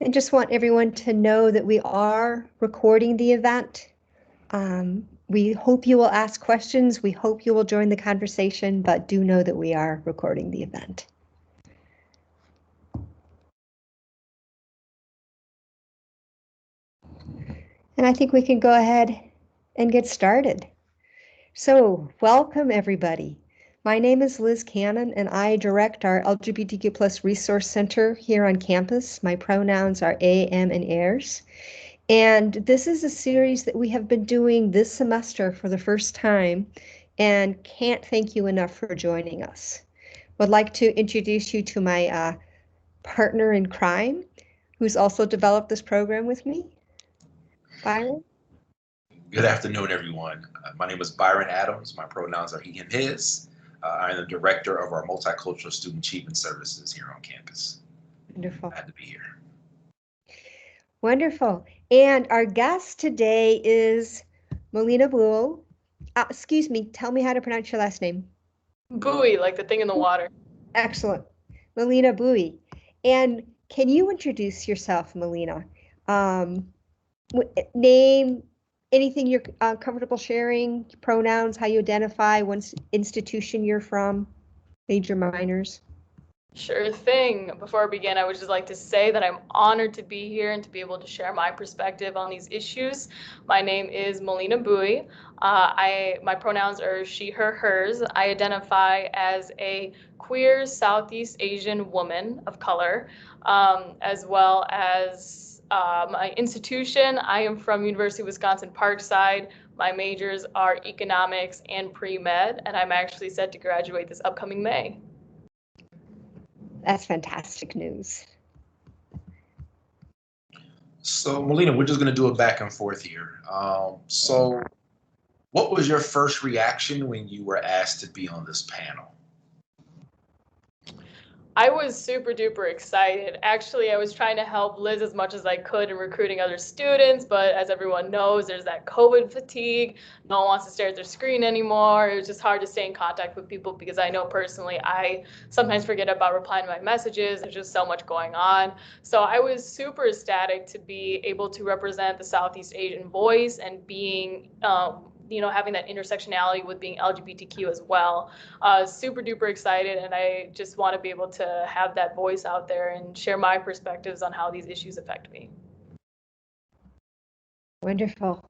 I just want everyone to know that we are recording the event. We hope you will ask questions. We hope you will join the conversation, but do know that we are recording the event. And I think we can go ahead and get started. So welcome everybody. My name is Liz Cannon and I direct our LGBTQ+ Resource Center here on campus. My pronouns are AM and airs. And this is a series that we have been doing this semester for the first time and can't thank you enough for joining us. Would like to introduce you to my partner in crime, who's also developed this program with me. Byron? Good afternoon, everyone. My name is Byron Adams. My pronouns are he, him, his. I am the director of our Multicultural Student Achievement Services here on campus. Wonderful. Glad to be here. Wonderful. And our guest today is Melina Bull. Excuse me, tell me how to pronounce your last name. Buoy, like the thing in the water. Excellent. Melina Buoy. And can you introduce yourself, Melina? Name, anything you're comfortable sharing, pronouns, how you identify, what institution you're from, major, minors. Sure thing. Before I begin, I would just like to say that I'm honored to be here and to be able to share my perspective on these issues. My name is Melina Buoy. My pronouns are she, her, hers. I identify as a queer Southeast Asian woman of color, as well as my institution. I am from University of Wisconsin Parkside. My majors are economics and pre-med, and I'm actually set to graduate this upcoming May. That's fantastic news. So, Melina, we're just going to do a back and forth here. So, what was your first reaction when you were asked to be on this panel? I was super duper excited. Actually, I was trying to help Liz as much as I could in recruiting other students, but as everyone knows, there's that COVID fatigue. No one wants to stare at their screen anymore. It was just hard to stay in contact with people because I know personally I sometimes forget about replying to my messages. There's just so much going on. So I was super ecstatic to be able to represent the Southeast Asian voice and being having that intersectionality with being LGBTQ as well. Super duper excited, and I just want to be able to have that voice out there and share my perspectives on how these issues affect me. Wonderful.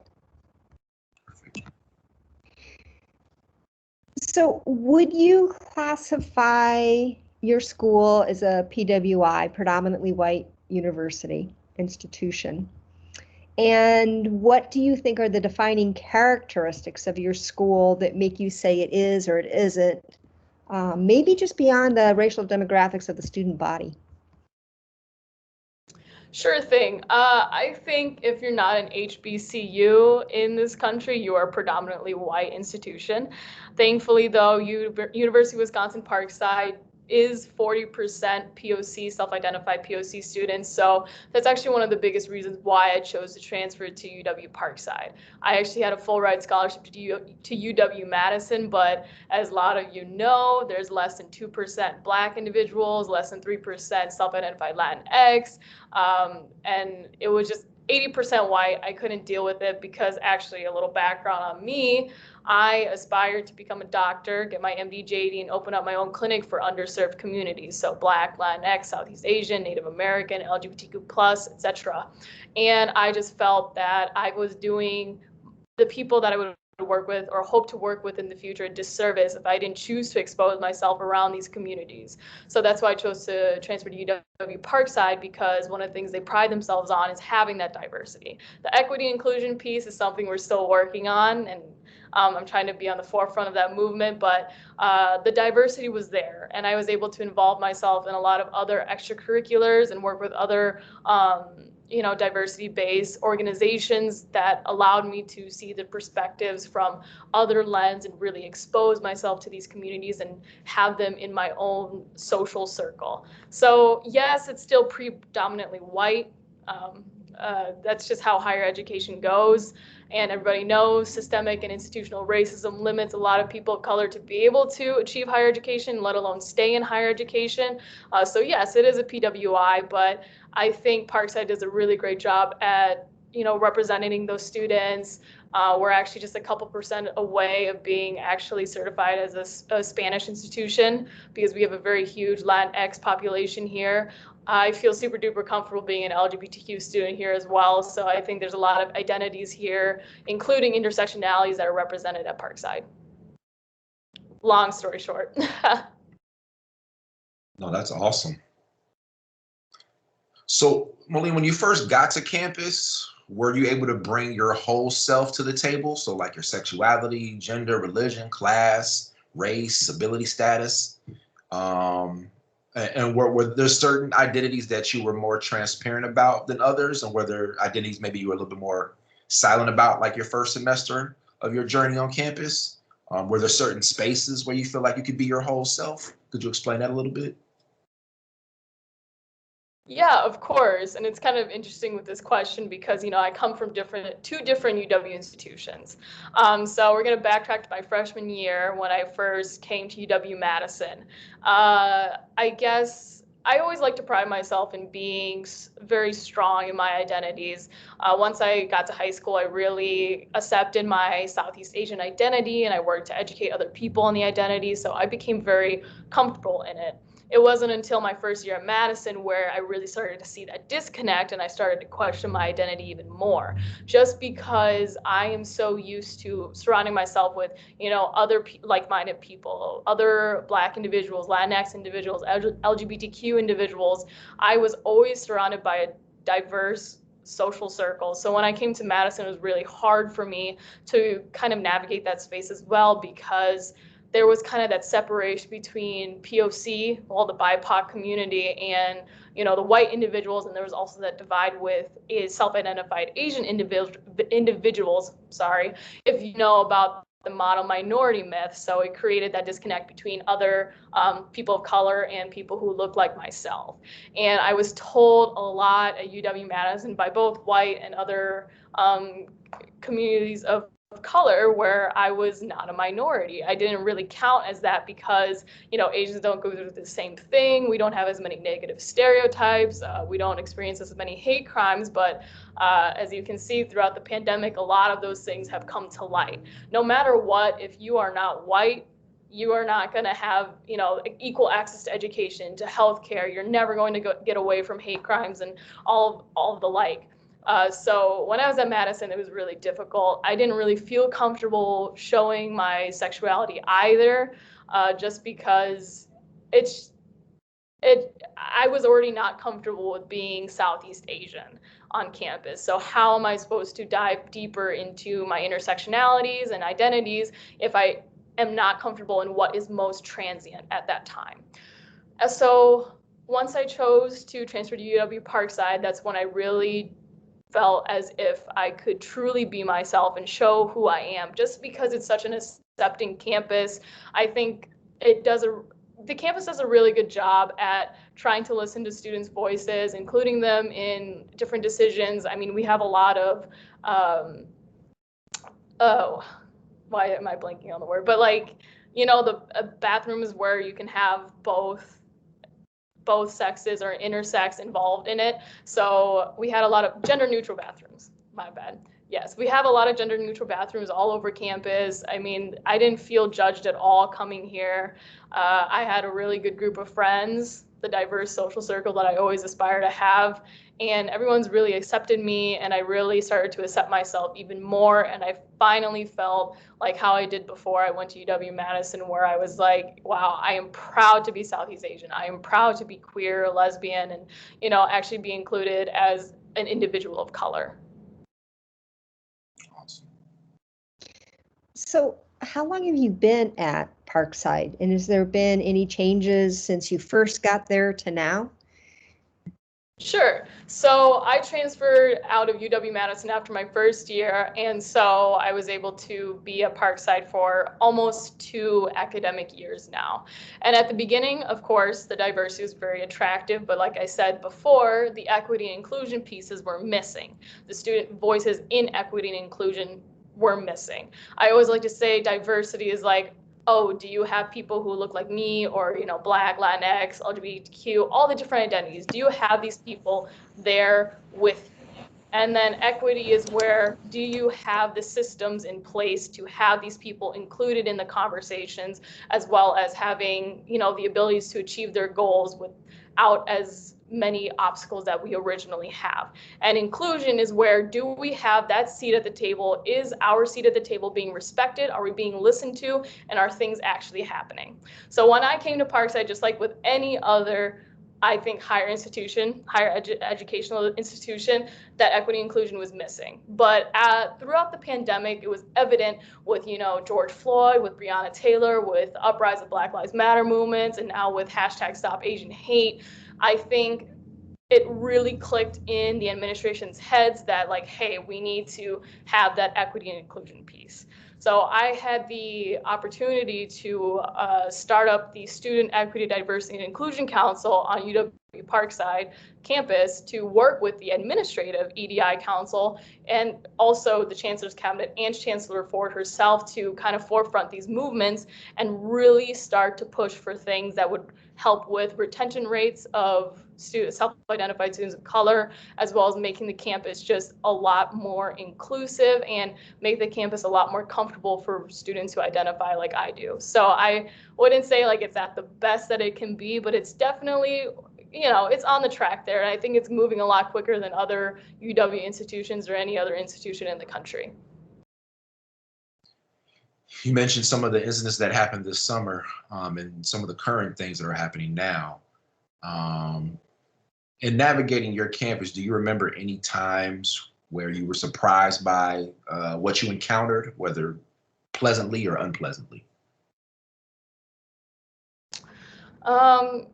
So would you classify your school as a PWI, predominantly white university institution? And what do you think are the defining characteristics of your school that make you say it is or it isn't? Maybe just beyond the racial demographics of the student body. Sure thing. I think if you're not an HBCU in this country, you are a predominantly white institution. Thankfully, though, University of Wisconsin Parkside is 40% POC, self-identified POC students. So that's actually one of the biggest reasons why I chose to transfer to UW Parkside. I actually had a full ride scholarship to UW-Madison, but as a lot of you know, there's less than 2% Black individuals, less than 3% self-identified Latinx, and it was just 80% white. I couldn't deal with it because actually a little background on me, I aspired to become a doctor, get my MD, JD, and open up my own clinic for underserved communities. So Black, Latinx, Southeast Asian, Native American, LGBTQ+, etc. And I just felt that I was doing the people that I would work with or hope to work with in the future a disservice if I didn't choose to expose myself around these communities. So that's why I chose to transfer to UW Parkside, because one of the things they pride themselves on is having that diversity. The equity inclusion piece is something we're still working on, and I'm trying to be on the forefront of that movement, but the diversity was there, and I was able to involve myself in a lot of other extracurriculars and work with other diversity-based organizations that allowed me to see the perspectives from other lens and really expose myself to these communities and have them in my own social circle. So yes, it's still predominantly white, That's just how higher education goes. And everybody knows systemic and institutional racism limits a lot of people of color to be able to achieve higher education, let alone stay in higher education. So yes, it is a PWI, but I think Parkside does a really great job at, representing those students. We're actually just a couple percent away of being actually certified as a Spanish institution because we have a very huge Latinx population here. I feel super duper comfortable being an LGBTQ student here as well. So I think there's a lot of identities here, including intersectionalities that are represented at Parkside. Long story short. No, that's awesome. So, Molly, when you first got to campus, were you able to bring your whole self to the table? So like your sexuality, gender, religion, class, race, ability status? And were there certain identities that you were more transparent about than others? And were there identities maybe you were a little bit more silent about, like your first semester of your journey on campus? Were there certain spaces where you feel like you could be your whole self? Could you explain that a little bit? Yeah, of course. And it's kind of interesting with this question because, I come from two different UW institutions. So we're going to backtrack to my freshman year when I first came to UW-Madison. I guess I always like to pride myself in being very strong in my identities. Once I got to high school, I really accepted my Southeast Asian identity and I worked to educate other people on the identity. So I became very comfortable in it. It wasn't until my first year at Madison where I really started to see that disconnect and I started to question my identity even more, just because I am so used to surrounding myself with, other like-minded people, other Black individuals, Latinx individuals, LGBTQ individuals. I was always surrounded by a diverse social circle. So when I came to Madison, it was really hard for me to kind of navigate that space as well because there was kind of that separation between POC, the BIPOC community, and the white individuals, and there was also that divide with self-identified Asian individuals. Sorry, if you know about the model minority myth, so it created that disconnect between other people of color and people who look like myself. And I was told a lot at UW-Madison by both white and other communities of color where I was not a minority. I didn't really count as that because, Asians don't go through the same thing. We don't have as many negative stereotypes. We don't experience as many hate crimes. But as you can see throughout the pandemic, a lot of those things have come to light. No matter what, if you are not white, you are not going to have, equal access to education, to healthcare. You're never going to get away from hate crimes and all of the like. So when I was at Madison, it was really difficult. I didn't really feel comfortable showing my sexuality either, just because I was already not comfortable with being Southeast Asian on campus. So how am I supposed to dive deeper into my intersectionalities and identities if I am not comfortable in what is most transient at that time? So once I chose to transfer to UW Parkside, that's when I really felt as if I could truly be myself and show who I am. Just because it's such an accepting campus, I think the campus does a really good job at trying to listen to students' voices, including them in different decisions. I mean, we have a lot of, why am I blanking on the word? But the bathrooms where you can have both sexes or intersex involved in it. So we had a lot of gender neutral bathrooms. My bad. Yes, we have a lot of gender neutral bathrooms all over campus. I mean, I didn't feel judged at all coming here. I had a really good group of friends, the diverse social circle that I always aspire to have. And everyone's really accepted me, and I really started to accept myself even more. And I finally felt like how I did before I went to UW-Madison, where I was like, wow, I am proud to be Southeast Asian. I am proud to be queer, lesbian, and, actually be included as an individual of color. Awesome. So how long have you been at Parkside? And has there been any changes since you first got there to now? Sure. So I transferred out of UW-Madison after my first year, and so I was able to be at Parkside for almost 2 academic years now. And at the beginning, of course, the diversity was very attractive, but like I said before, the equity and inclusion pieces were missing. The student voices in equity and inclusion were missing. I always like to say diversity is like, oh, do you have people who look like me, or, you know, Black, Latinx, LGBTQ, all the different identities? Do you have these people there with you? And then equity is where, do you have the systems in place to have these people included in the conversations, as well as having, you know, the abilities to achieve their goals without as many obstacles that we originally have. And inclusion is where, do we have that seat at the table? Is our seat at the table being respected? Are we being listened to? And are things actually happening? So when I came to Parkside, just like with any other, I think, higher educational institution, that equity inclusion was missing. But throughout the pandemic, it was evident with, you know, George Floyd, with Breonna Taylor, with the uprise of Black Lives Matter movements, and now with hashtag Stop Asian Hate. I think it really clicked in the administration's heads that, like, hey, we need to have that equity and inclusion piece. So I had the opportunity to start up the Student Equity, Diversity, and Inclusion Council on UW Parkside campus to work with the administrative EDI council, and also the Chancellor's Cabinet and Chancellor Ford herself, to kind of forefront these movements and really start to push for things that would help with retention rates of self-identified students of color, as well as making the campus just a lot more inclusive and make the campus a lot more comfortable for students who identify like I do. So I wouldn't say like it's at the best that it can be, but it's definitely, you know, it's on the track there. And I think it's moving a lot quicker than other UW institutions or any other institution in the country. You mentioned some of the incidents that happened this summer, and some of the current things that are happening now. In navigating your campus, do you remember any times where you were surprised by what you encountered, whether pleasantly or unpleasantly?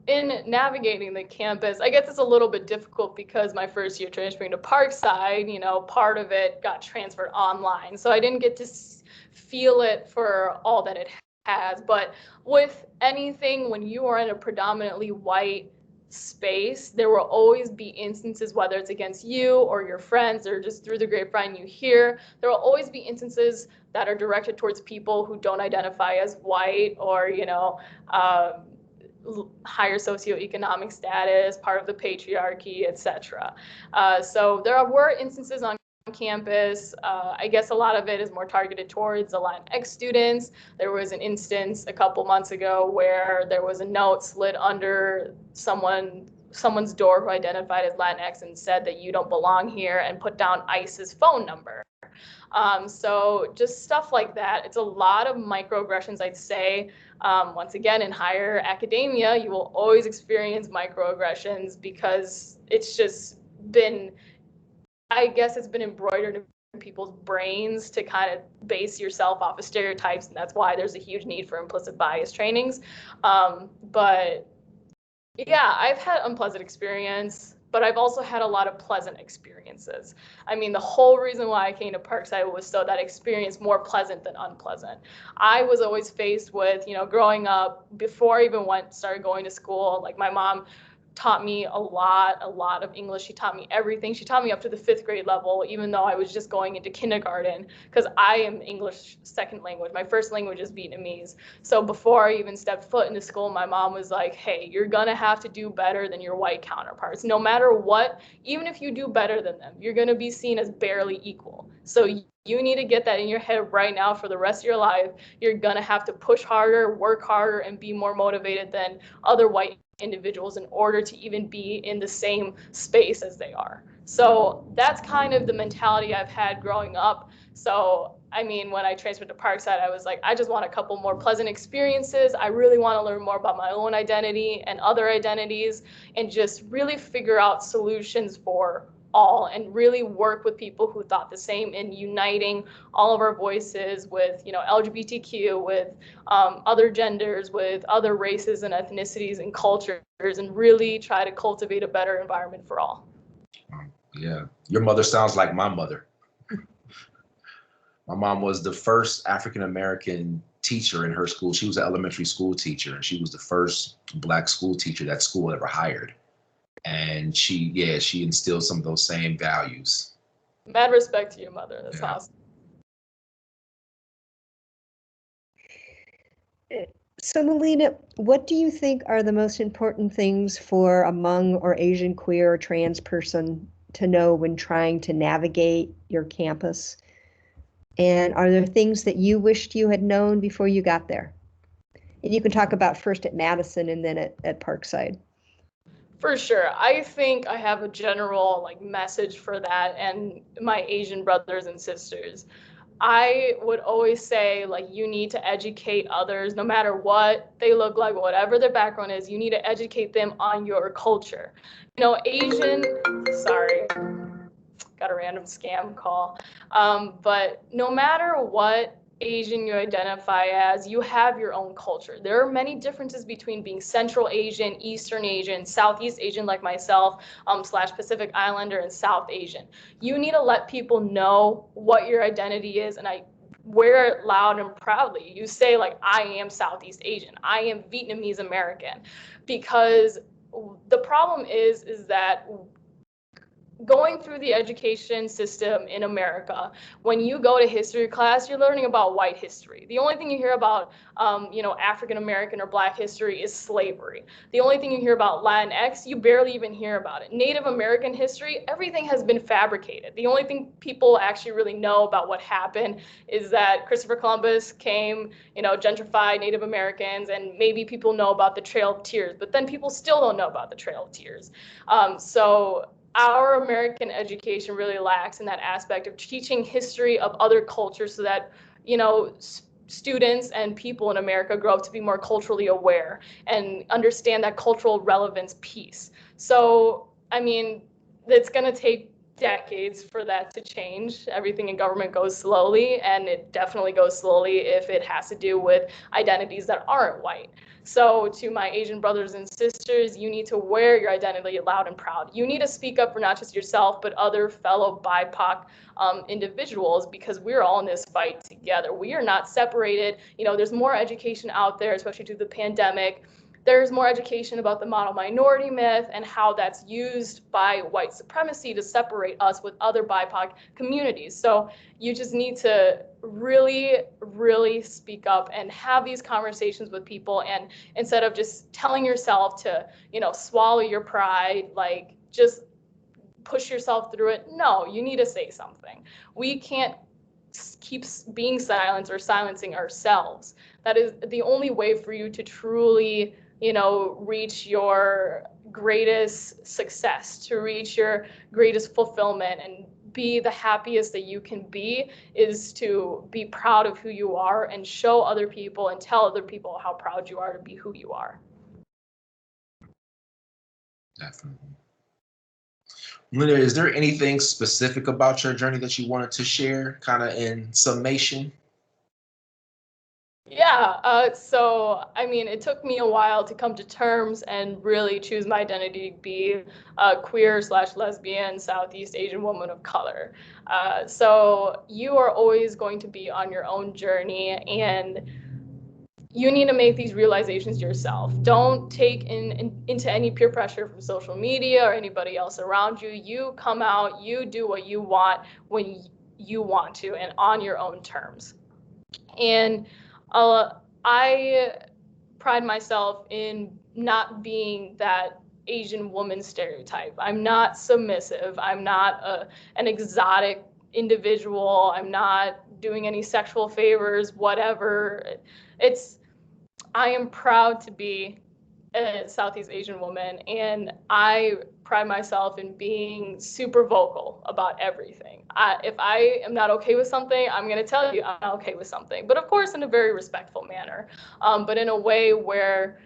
In navigating the campus, I guess it's a little bit difficult because my first year transferring to Parkside, you know, part of it got transferred online. So I didn't get to feel it for all that it has. But with anything, when you are in a predominantly white space, there will always be instances, whether it's against you or your friends or just through the grapevine you hear, there will always be instances that are directed towards people who don't identify as white, or, you know, higher socioeconomic status, part of the patriarchy, etc. So there were instances on campus. I guess a lot of it is more targeted towards the Latinx students. There was an instance a couple months ago where there was a note slid under someone's door who identified as Latinx and said that you don't belong here, and put down ICE's phone number. So just stuff like that. It's a lot of microaggressions, I'd say. Once again, in higher academia, you will always experience microaggressions because it's just been, I guess it's been embroidered in people's brains to kind of base yourself off of stereotypes, and that's why there's a huge need for implicit bias trainings. But yeah, I've had unpleasant experience, but I've also had a lot of pleasant experiences. I mean, the whole reason why I came to Parkside was so that experience more pleasant than unpleasant. I was always faced with, you know, growing up, before I even started going to school, like my mom taught me a lot of English. She taught me everything. She taught me up to the 5th grade level, even though I was just going into kindergarten, because I am English second language. My first language is Vietnamese. So before I even stepped foot into school, my mom was like, hey, you're gonna have to do better than your white counterparts. No matter what, even if you do better than them, you're gonna be seen as barely equal. So you need to get that in your head right now for the rest of your life. You're gonna have to push harder, work harder, and be more motivated than other white individuals in order to even be in the same space as they are. So that's kind of the mentality I've had growing up. So, I mean, when I transferred to Parkside, I was like, I just want a couple more pleasant experiences. I really want to learn more about my own identity and other identities, and just really figure out solutions for all and really work with people who thought the same in uniting all of our voices with, LGBTQ, with other genders, with other races and ethnicities and cultures, and really try to cultivate a better environment for all. Yeah, your mother sounds like my mother. My mom was the first African-American teacher in her school. She was an elementary school teacher, and she was the first Black school teacher that school ever hired. And she instilled some of those same values. Mad respect to your mother. That's awesome. So Melina, what do you think are the most important things for a Hmong or Asian queer or trans person to know when trying to navigate your campus? And are there things that you wished you had known before you got there? And you can talk about first at Madison and then at Parkside. For sure. I think I have a general message for that and my Asian brothers and sisters. I would always say, you need to educate others, no matter what they look like, whatever their background is, you need to educate them on your culture. Sorry, got a random scam call. But no matter what Asian you identify as, you have your own culture. There are many differences between being Central Asian, Eastern Asian, Southeast Asian like myself, / Pacific Islander, and South Asian. You need to let people know what your identity is, and I wear it loud and proudly. You say I am Southeast Asian, I am Vietnamese American, because the problem is that going through the education system in America, when you go to history class, you're learning about white history. The only thing you hear about, African American or Black history is slavery. The only thing you hear about Latinx, you barely even hear about it. Native American history, everything has been fabricated. The only thing people actually really know about what happened is that Christopher Columbus came, gentrified Native Americans, and maybe people know about the Trail of Tears, but then people still don't know about the Trail of Tears. So our American education really lacks in that aspect of teaching history of other cultures so that, students and people in America grow up to be more culturally aware and understand that cultural relevance piece. So, it's going to take decades for that to change. Everything in government goes slowly, and it definitely goes slowly if it has to do with identities that aren't white. So to my Asian brothers and sisters, you need to wear your identity loud and proud. You need to speak up for not just yourself, but other fellow BIPOC individuals, because we're all in this fight together. We are not separated. There's more education out there, especially due to the pandemic. There's more education about the model minority myth and how that's used by white supremacy to separate us with other BIPOC communities. So you just need to really, really speak up and have these conversations with people. And instead of just telling yourself to, swallow your pride, just push yourself through it. No, you need to say something. We can't keep being silent or silencing ourselves. That is the only way for you to truly reach your greatest success, to reach your greatest fulfillment and be the happiest that you can be, is to be proud of who you are and show other people and tell other people how proud you are to be who you are. Definitely. Linda, is there anything specific about your journey that you wanted to share, kind of in summation? Yeah, so it took me a while to come to terms and really choose my identity to be a queer / lesbian Southeast Asian woman of color. So you are always going to be on your own journey, and you need to make these realizations yourself. Don't take into any peer pressure from social media or anybody else around you. You come out, you do what you want when you want to and on your own terms. And I pride myself in not being that Asian woman stereotype. I'm not submissive. I'm not an exotic individual. I'm not doing any sexual favors, whatever. I am proud to be a Southeast Asian woman, and I pride myself in being super vocal about everything. If I am not okay with something, I'm going to tell you I'm not okay with something, but of course in a very respectful manner, but in a way where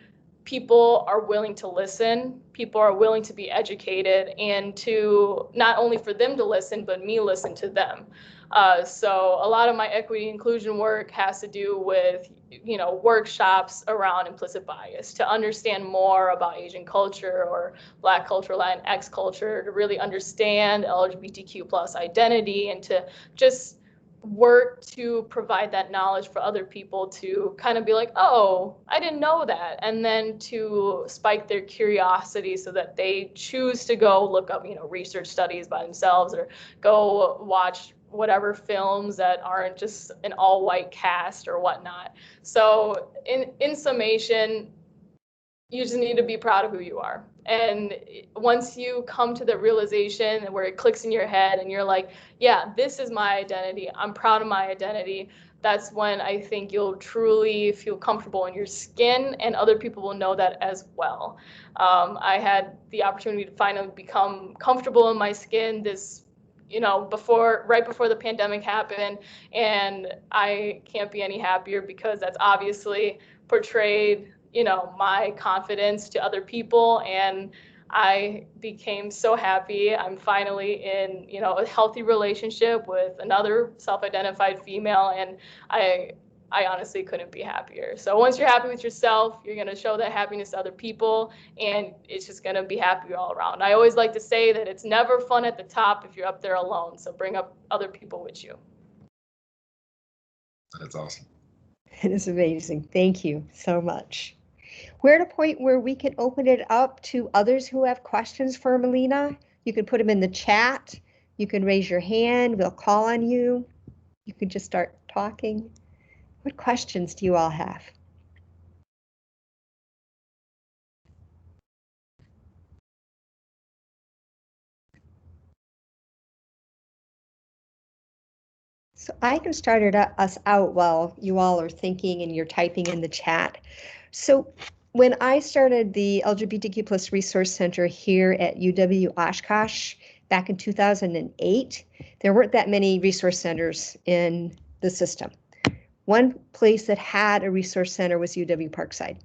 people are willing to listen, people are willing to be educated, and to not only for them to listen, but me listen to them. So a lot of my equity inclusion work has to do with, workshops around implicit bias, to understand more about Asian culture or Black culture, Latinx culture, to really understand LGBTQ plus identity, and to just work to provide that knowledge for other people to kind of be like, oh, I didn't know that. And then to spike their curiosity so that they choose to go look up, research studies by themselves, or go watch whatever films that aren't just an all-white cast or whatnot. So in summation, you just need to be proud of who you are. And once you come to the realization where it clicks in your head and you're like, yeah, this is my identity, I'm proud of my identity, that's when I think you'll truly feel comfortable in your skin, and other people will know that as well. I had the opportunity to finally become comfortable in my skin right before the pandemic happened, and I can't be any happier, because that's obviously portrayed my confidence to other people, and I became so happy. I'm finally in a healthy relationship with another self-identified female, and I honestly couldn't be happier. So once you're happy with yourself, you're going to show that happiness to other people, and it's just going to be happy all around. I always like to say that it's never fun at the top if you're up there alone, so bring up other people with you. That's awesome. It is amazing. Thank you so much. We're at a point where we can open it up to others who have questions for Melina. You can put them in the chat. You can raise your hand. We'll call on you. You can just start talking. What questions do you all have? So I can start us out while you all are thinking and you're typing in the chat. So when I started the LGBTQ plus resource center here at UW Oshkosh back in 2008, there weren't that many resource centers in the system. One place that had a resource center was UW Parkside.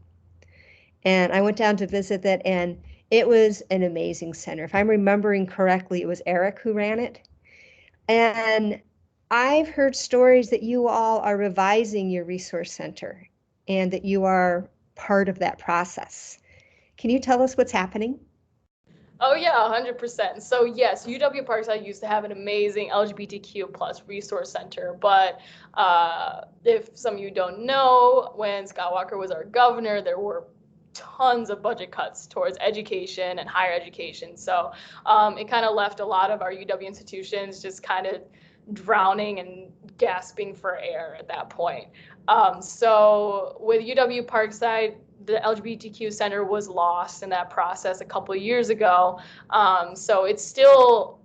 And I went down to visit that, and it was an amazing center. If I'm remembering correctly, it was Eric who ran it. And I've heard stories that you all are revising your resource center and that you are part of that process. Can you tell us what's happening? Oh yeah, 100%. So yes, UW Parkside used to have an amazing LGBTQ plus resource center, but if some of you don't know, when Scott Walker was our governor, there were tons of budget cuts towards education and higher education. So it kind of left a lot of our UW institutions just kind of drowning and gasping for air at that point. So with UW Parkside, the LGBTQ center was lost in that process a couple of years ago. So it's still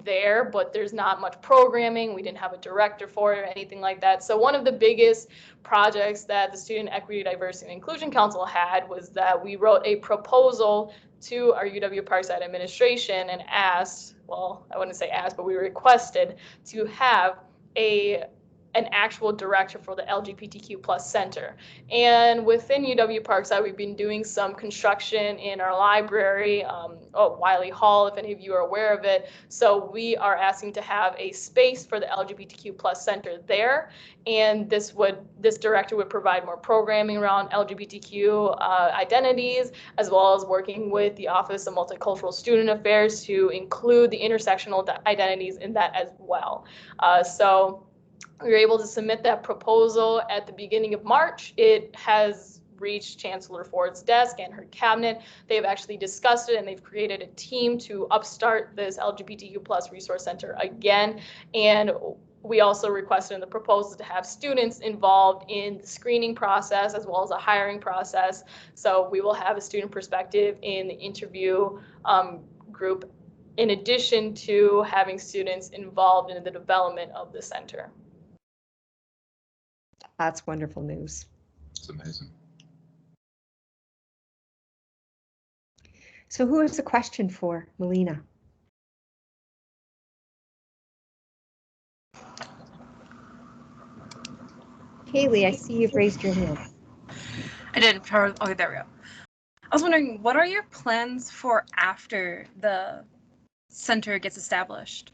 there, but there's not much programming. We didn't have a director for it or anything like that. So one of the biggest projects that the Student Equity, Diversity, and Inclusion Council had was that we wrote a proposal to our UW Parkside administration and asked, well, I wouldn't say asked, but we requested to have an actual director for the LGBTQ plus center. And within UW Parkside, we've been doing some construction in our library, Wiley Hall, if any of you are aware of it. So we are asking to have a space for the LGBTQ plus center there. And this director would provide more programming around LGBTQ identities, as well as working with the Office of Multicultural Student Affairs to include the intersectional identities in that as well. So we were able to submit that proposal at the beginning of March. It has reached Chancellor Ford's desk and her cabinet. They've actually discussed it, and they've created a team to upstart this LGBTQ plus resource center again. And we also requested in the proposal to have students involved in the screening process as well as a hiring process. So we will have a student perspective in the interview group, in addition to having students involved in the development of the center. That's wonderful news. It's amazing. So who has a question for Melina? Kaylee, I see you've raised your hand. I did. Okay, there we go. I was wondering, what are your plans for after the center gets established?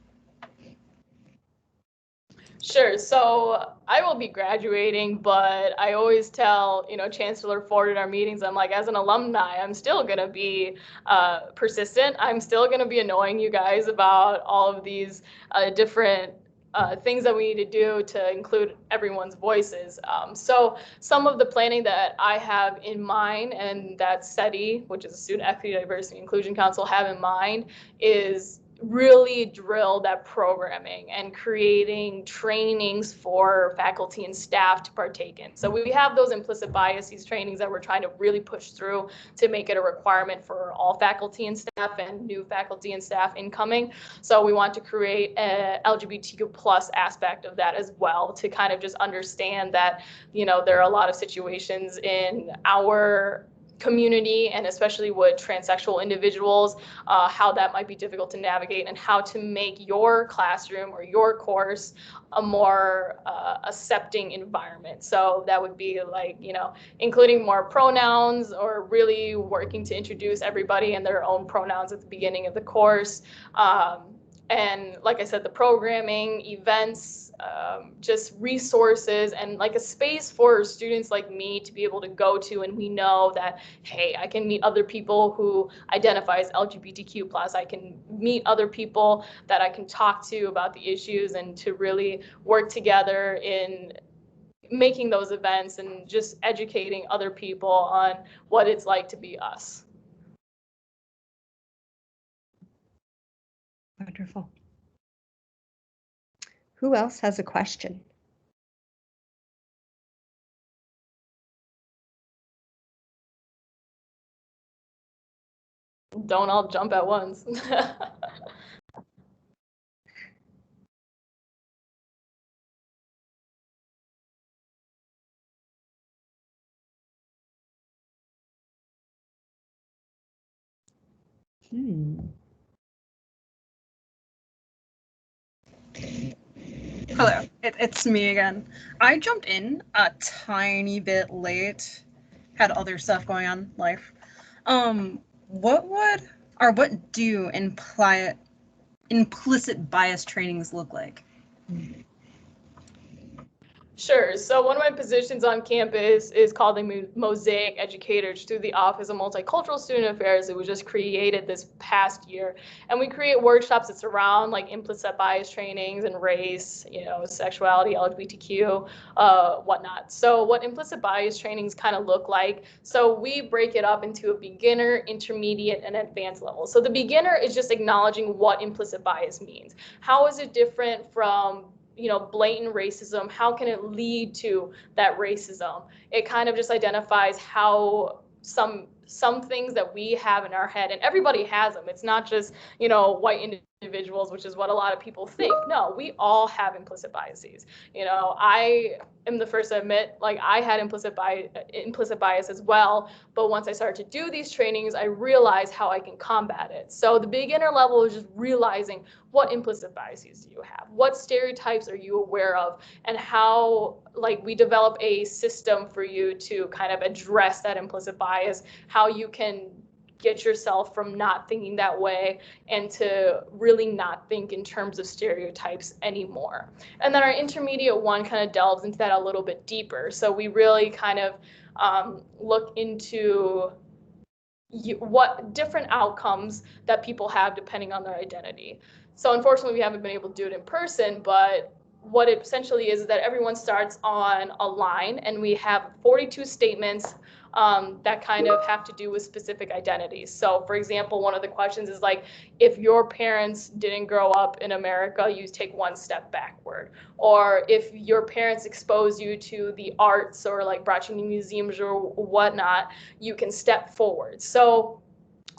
Sure. So I will be graduating, but I always tell, Chancellor Ford in our meetings, I'm like, as an alumni, I'm still going to be persistent. I'm still going to be annoying you guys about all of these different things that we need to do to include everyone's voices. So some of the planning that I have in mind and that SETI, which is a Student Equity, Diversity, Inclusion Council, have in mind is really drill that programming and creating trainings for faculty and staff to partake in. So we have those implicit biases trainings that we're trying to really push through to make it a requirement for all faculty and staff and new faculty and staff incoming. So we want to create a LGBTQ plus aspect of that as well to kind of just understand that, there are a lot of situations in our community and especially with transsexual individuals, how that might be difficult to navigate and how to make your classroom or your course a more accepting environment. So that would be like, including more pronouns or really working to introduce everybody and their own pronouns at the beginning of the course. And like I said, the programming, events, just resources and like a space for students like me to be able to go to, and we know that, hey, I can meet other people who identify as LGBTQ plus. I can meet other people that I can talk to about the issues and to really work together in making those events and just educating other people on what it's like to be us. Wonderful. Who else has a question? Don't all jump at once. Hello, it's me again. I jumped in a tiny bit late, had other stuff going on, life. What do implicit bias trainings look like? Sure. So one of my positions on campus is called the Mosaic Educators through the Office of Multicultural Student Affairs. It was just created this past year. And we create workshops that surround like implicit bias trainings and race, sexuality, LGBTQ, whatnot. So what implicit bias trainings kind of look like, so we break it up into a beginner, intermediate, and advanced level. So the beginner is just acknowledging what implicit bias means. How is it different from blatant racism? How can it lead to that racism? It kind of just identifies how some things that we have in our head, and everybody has them. It's not just, white individuals, which is what a lot of people think. No, we all have implicit biases. I am the first to admit, like, I had implicit bias as well. But once I started to do these trainings, I realized how I can combat it. So the beginner level is just realizing what implicit biases do you have? What stereotypes are you aware of? And how, like, we develop a system for you to kind of address that implicit bias, how you can get yourself from not thinking that way and to really not think in terms of stereotypes anymore. And then our intermediate one kind of delves into that a little bit deeper. So we really kind of look into what different outcomes that people have depending on their identity. So unfortunately, we haven't been able to do it in person, but what it essentially is that everyone starts on a line, and we have 42 statements that kind of have to do with specific identities. So for example, one of the questions is like, if your parents didn't grow up in America, you take one step backward. Or if your parents exposed you to the arts or like brought you to museums or whatnot, you can step forward. So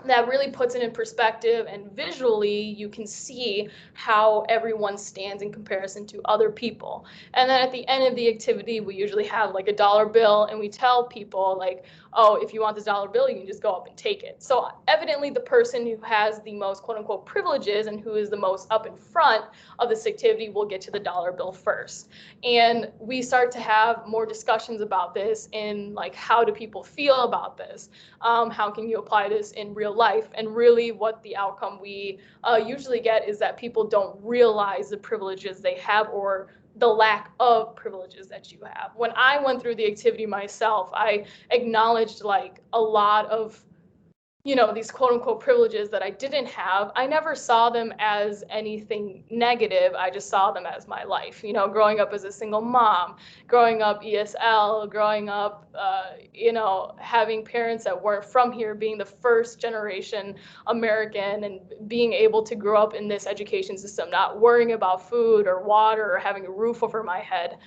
that really puts it in perspective, and visually you can see how everyone stands in comparison to other people. And then at the end of the activity, we usually have like a dollar bill, and we tell people like, oh, if you want this dollar bill, you can just go up and take it. So evidently the person who has the most quote unquote privileges and who is the most up in front of this activity will get to the dollar bill first. And we start to have more discussions about this in like, how do people feel about this? How can you apply this in real life? And really what the outcome we usually get is that people don't realize the privileges they have or the lack of privileges that you have. When I went through the activity myself, I acknowledged like a lot of, you know, these quote unquote privileges that I didn't have. I never saw them as anything negative. I just saw them as my life. You know, growing up as a single mom, growing up ESL, growing up, you know, having parents that weren't from here, being the first generation American and being able to grow up in this education system, not worrying about food or water or having a roof over my head.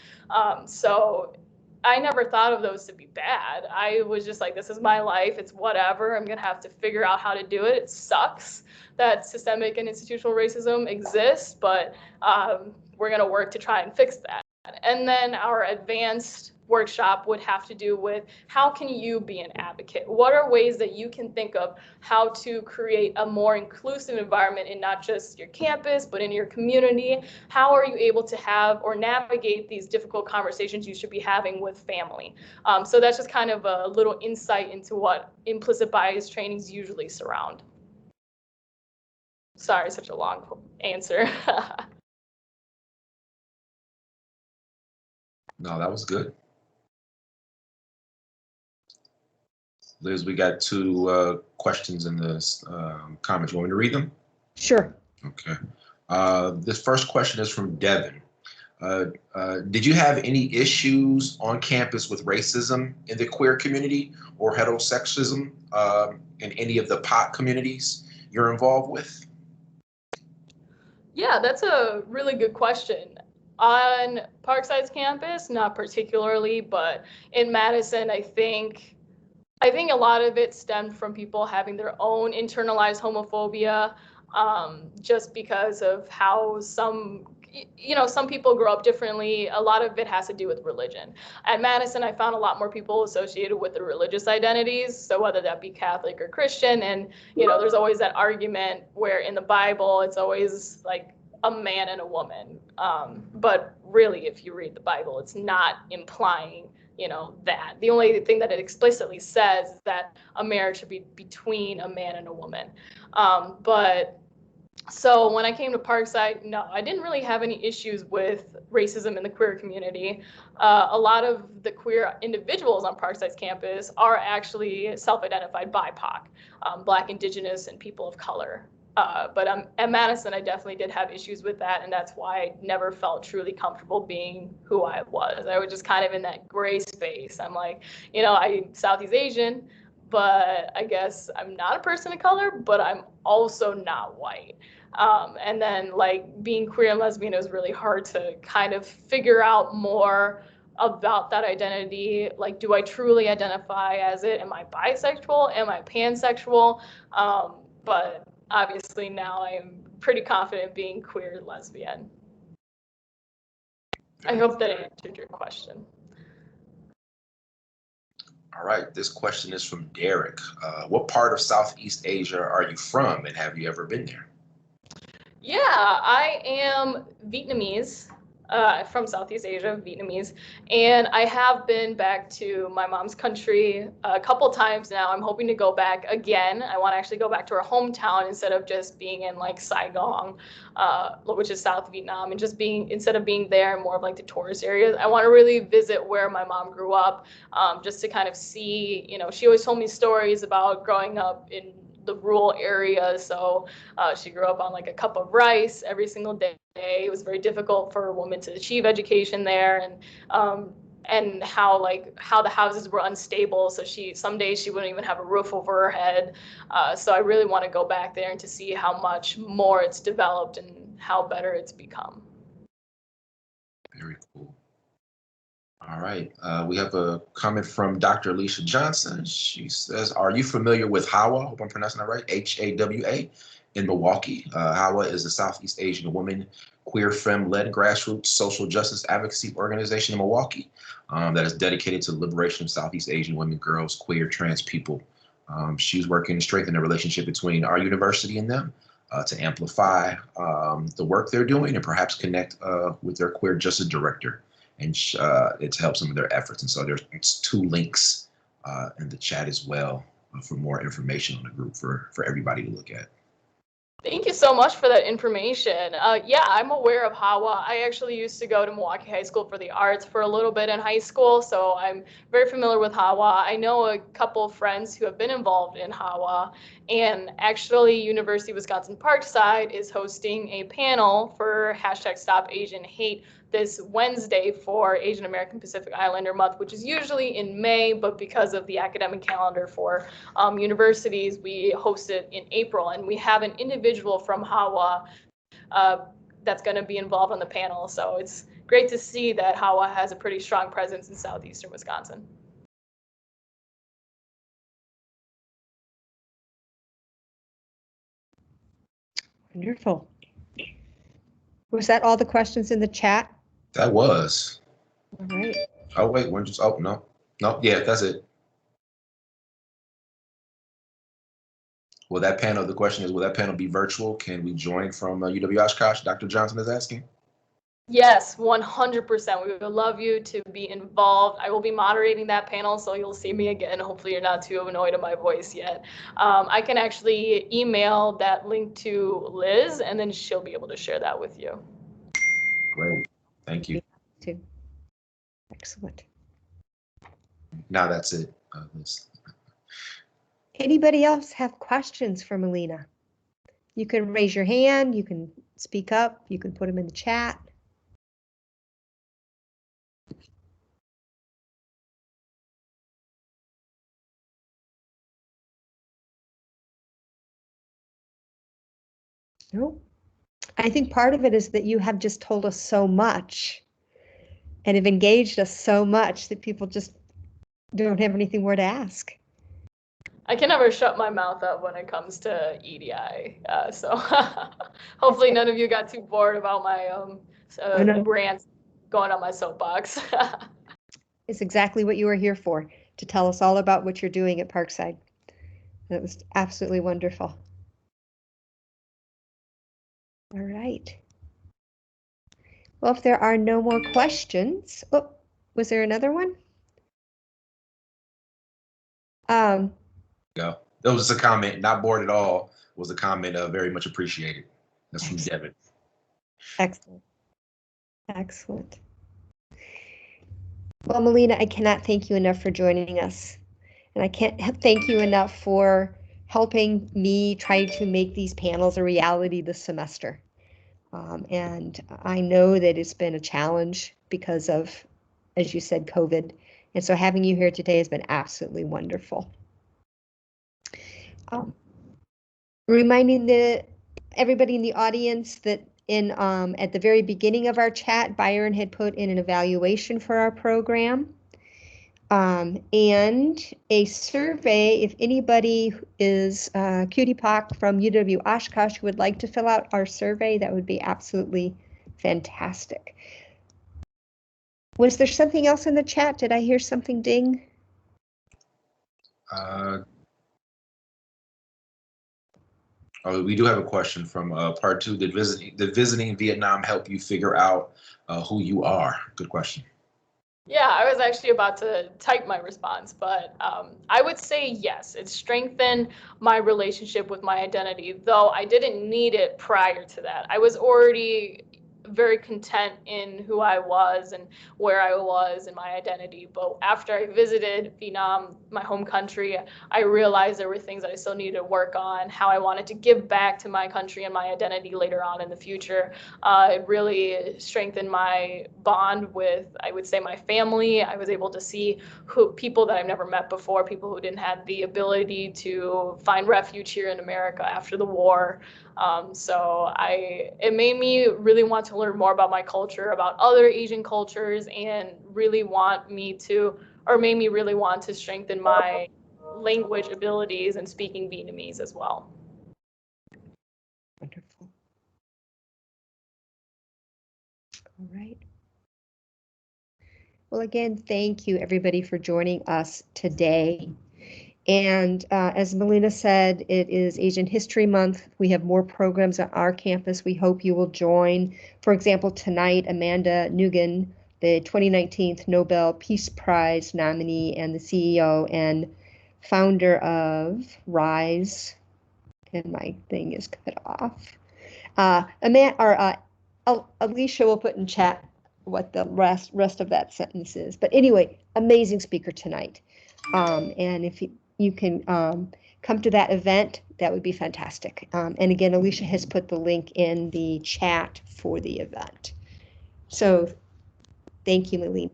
So I never thought of those to be bad. I was just like, this is my life. It's whatever. I'm going to have to figure out how to do it. It sucks that systemic and institutional racism exists, but we're going to work to try and fix that. And then our advanced workshop would have to do with how can you be an advocate? What are ways that you can think of how to create a more inclusive environment in not just your campus, but in your community? How are you able to have or navigate these difficult conversations you should be having with family? So that's just kind of a little insight into what implicit bias trainings usually surround. Sorry, such a long answer. No, that was good. Liz, we got two questions in the comments. You want me to read them? Sure. Okay. This first question is from Devin. Did you have any issues on campus with racism in the queer community or heterosexism in any of the POC communities you're involved with? Yeah, that's a really good question. On Parkside's campus, not particularly, but in Madison, I think a lot of it stemmed from people having their own internalized homophobia, just because of how some people grow up differently. A lot of it has to do with religion. At Madison, I found a lot more people associated with the religious identities, so whether that be Catholic or Christian, and there's always that argument where in the Bible it's always like a man and a woman, but really if you read the Bible, it's not implying that. The only thing that it explicitly says is that a marriage should be between a man and a woman. But so when I came to Parkside, no, I didn't really have any issues with racism in the queer community. A lot of the queer individuals on Parkside's campus are actually self-identified BIPOC, Black, Indigenous, and people of color. But at Madison, I definitely did have issues with that, and that's why I never felt truly comfortable being who I was. I was just kind of in that gray space. I'm like, I'm Southeast Asian, but I guess I'm not a person of color, but I'm also not white. And then like being queer and lesbian, it was really hard to kind of figure out more about that identity. Like, do I truly identify as it? Am I bisexual? Am I pansexual? But obviously now I'm pretty confident being queer and lesbian. I hope that answered your question. All right, this question is from Derek. What part of Southeast Asia are you from, and have you ever been there? Yeah, I am Vietnamese, from Southeast Asia, Vietnamese, and I have been back to my mom's country a couple times now. I'm hoping to go back again. I want to actually go back to her hometown instead of just being in like Saigon, which is South Vietnam, and just instead of being there in more of like the tourist areas. I want to really visit where my mom grew up, just to kind of see, she always told me stories about growing up in the rural areas. So she grew up on like a cup of rice every single day. It was very difficult for a woman to achieve education there, and how the houses were unstable. So some days she wouldn't even have a roof over her head. So I really want to go back there and to see how much more it's developed and how better it's become. Very cool. All right, we have a comment from Dr. Alicia Johnson. She says, are you familiar with HAWA? I hope I'm pronouncing that right, HAWA, in Milwaukee. HAWA is a Southeast Asian woman, queer, femme-led grassroots social justice advocacy organization in Milwaukee that is dedicated to the liberation of Southeast Asian women, girls, queer, trans people. She's working to strengthen the relationship between our university and them to amplify the work they're doing and perhaps connect with their queer justice director and to help some of their efforts. And so there's 2 links in the chat as well for more information on the group for everybody to look at. Thank you so much for that information. Yeah, I'm aware of HAWA. I actually used to go to Milwaukee High School for the arts for a little bit in high school, so I'm very familiar with HAWA. I know a couple of friends who have been involved in HAWA, and actually University of Wisconsin Parkside is hosting a panel for #StopAsianHate this Wednesday for Asian American Pacific Islander Month, which is usually in May, but because of the academic calendar for universities, we host it in April, and we have an individual from HAWA that's going to be involved on the panel. So it's great to see that HAWA has a pretty strong presence in southeastern Wisconsin. Wonderful. Was that all the questions in the chat? That was. All right. Oh, wait, we're just, oh, no. No, yeah, that's it. Will that panel, the question is, will that panel be virtual? Can we join from UW Oshkosh? Dr. Johnson is asking. Yes, 100%. We would love you to be involved. I will be moderating that panel, so you'll see me again. Hopefully you're not too annoyed at my voice yet. I can actually email that link to Liz, and then she'll be able to share that with you. Great, thank you. Excellent. Now that's it. Anybody else have questions for Melina? You can raise your hand, you can speak up, you can put them in the chat. No, I think part of it is that you have just told us so much and have engaged us so much that people just don't have anything more to ask. I can never shut my mouth up when it comes to EDI, so hopefully none of you got too bored about my rants going on my soapbox. It's exactly what you were here for, to tell us all about what you're doing at Parkside. That was absolutely wonderful. All right. Well, if there are no more questions, oh, was there another one? Go. That was a comment, not bored at all. Was a comment very much appreciated. That's from Devin. Excellent. Excellent. Well, Melina, I cannot thank you enough for joining us. And I can't thank you enough for helping me try to make these panels a reality this semester. And I know that it's been a challenge because of, as you said, COVID. And so having you here today has been absolutely wonderful. Reminding everybody in the audience that at the very beginning of our chat, Byron had put in an evaluation for our program. And a survey, if anybody is QTPOC from UW Oshkosh who would like to fill out our survey, that would be absolutely fantastic. Was there something else in the chat? Did I hear something ding? Oh, we do have a question from part 2. Did visiting in Vietnam help you figure out who you are? Good question. Yeah, I was actually about to type my response, but I would say yes, it strengthened my relationship with my identity, though I didn't need it prior to that. I was already very content in who I was and where I was in my identity. But after I visited Vietnam, my home country, I realized there were things that I still needed to work on, how I wanted to give back to my country and my identity later on in the future. It really strengthened my bond with, I would say, my family. I was able to see people that I've never met before, people who didn't have the ability to find refuge here in America after the war. So it made me really want to learn more about my culture, about other Asian cultures, and really made me really want to strengthen my language abilities and speaking Vietnamese as well. All right. Well, again, thank you everybody for joining us today. And as Melina said, it is Asian History Month. We have more programs at our campus. We hope you will join. For example, tonight, Amanda Nguyen, the 2019 Nobel Peace Prize nominee and the CEO and founder of RISE, and my thing is cut off. Alicia will put in chat what the rest of that sentence is. But anyway, amazing speaker tonight. And if you can come to that event, that would be fantastic. And again, Alicia has put the link in the chat for the event. So thank you, Melina.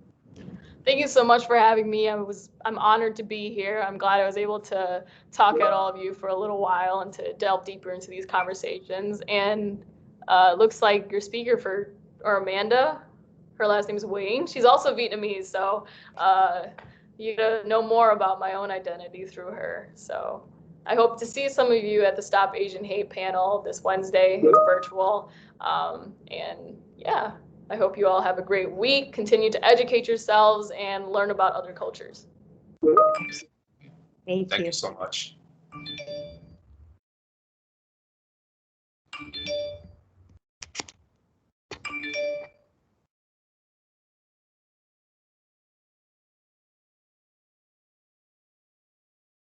Thank you so much for having me. I'm honored to be here. I'm glad I was able to talk at all of you for a little while and to delve deeper into these conversations. And looks like your speaker or Amanda, her last name is Wayne. She's also Vietnamese, so you know more about my own identity through her. So I hope to see some of you at the Stop Asian Hate panel this Wednesday. It's virtual. And yeah. I hope you all have a great week. Continue to educate yourselves and learn about other cultures. Thank you so much.